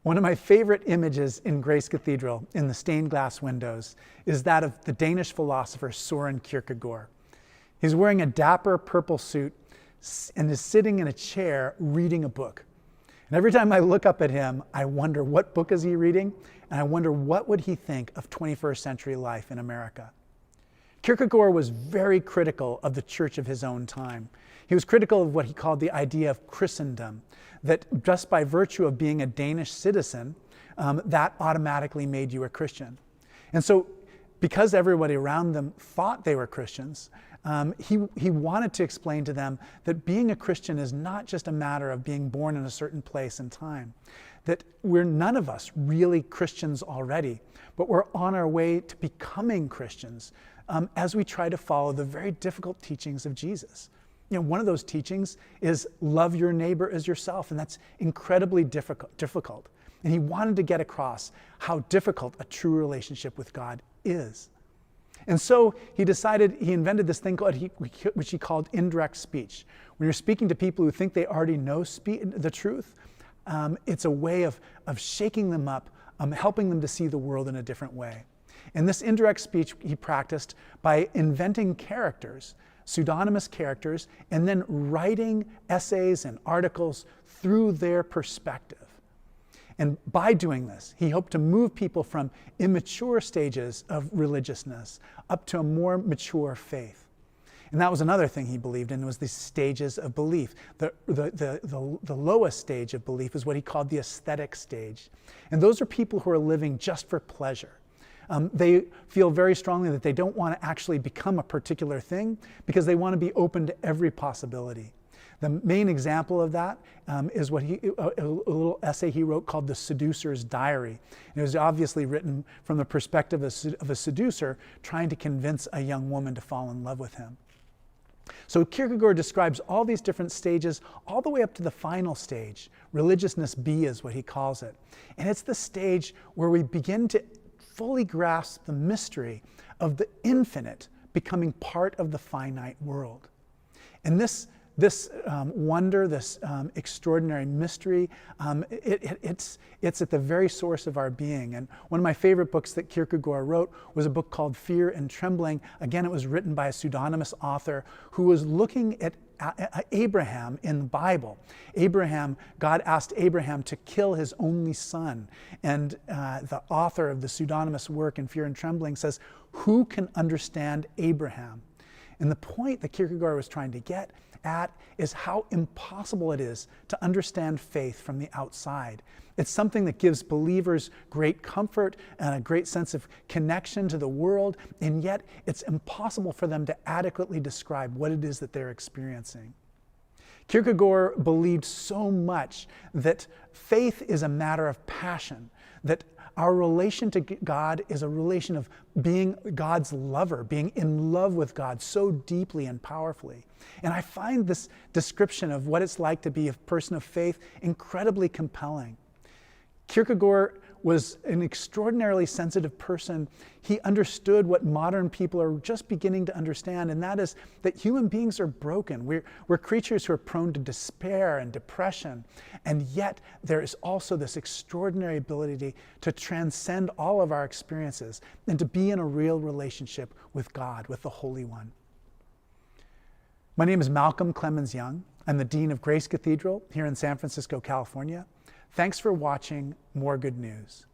One of my favorite images in Grace Cathedral, in the stained glass windows, is that of the Danish philosopher Søren Kierkegaard. He's wearing a dapper purple suit and is sitting in a chair reading a book. And every time I look up at him, I wonder, what book is he reading? And I wonder, what would he think of 21st century life in America? Kierkegaard was very critical of the church of his own time. He was critical of what he called the idea of Christendom, that just by virtue of being a Danish citizen, that automatically made you a Christian. And so, because everybody around them thought they were Christians, he wanted to explain to them that being a Christian is not just a matter of being born in a certain place and time, that we're none of us really Christians already, but we're on our way to becoming Christians as we try to follow the very difficult teachings of Jesus. You know, one of those teachings is love your neighbor as yourself, and that's incredibly difficult. And he wanted to get across how difficult a true relationship with God is. And so he invented this thing which he called indirect speech. When you're speaking to people who think they already know the truth, it's a way of shaking them up, helping them to see the world in a different way. And this indirect speech he practiced by inventing characters, pseudonymous characters, and then writing essays and articles through their perspective. And by doing this, he hoped to move people from immature stages of religiousness up to a more mature faith. And that was another thing he believed in, was the stages of belief. The lowest stage of belief is what he called the aesthetic stage. And those are people who are living just for pleasure. They feel very strongly that they don't want to actually become a particular thing because they want to be open to every possibility. The main example of that is a little essay he wrote called the Seducers Diary. And it was obviously written from the perspective of a seducer trying to convince a young woman to fall in love with him. So Kierkegaard describes all these different stages, all the way up to the final stage. Religiousness B is what he calls it. And it's the stage where we begin to fully grasp the mystery of the infinite becoming part of the finite world. And this wonder, this extraordinary mystery, it's at the very source of our being. And one of my favorite books that Kierkegaard wrote was a book called Fear and Trembling. Again, it was written by a pseudonymous author who was looking at Abraham in the Bible. God asked Abraham to kill his only son. And the author of the pseudonymous work in Fear and Trembling says, who can understand Abraham? And the point that Kierkegaard was trying to get at is how impossible it is to understand faith from the outside. It's something that gives believers great comfort and a great sense of connection to the world, and yet it's impossible for them to adequately describe what it is that they're experiencing. Kierkegaard believed so much that faith is a matter of passion, that our relation to God is a relation of being God's lover, being in love with God so deeply and powerfully. And I find this description of what it's like to be a person of faith incredibly compelling. Kierkegaard was an extraordinarily sensitive person. He understood what modern people are just beginning to understand, and that is that human beings are broken. We're creatures who are prone to despair and depression, and yet there is also this extraordinary ability to transcend all of our experiences and to be in a real relationship with God, with the Holy One. My name is Malcolm Clemens Young. I'm the Dean of Grace Cathedral here in San Francisco, California. Thanks for watching More Good News.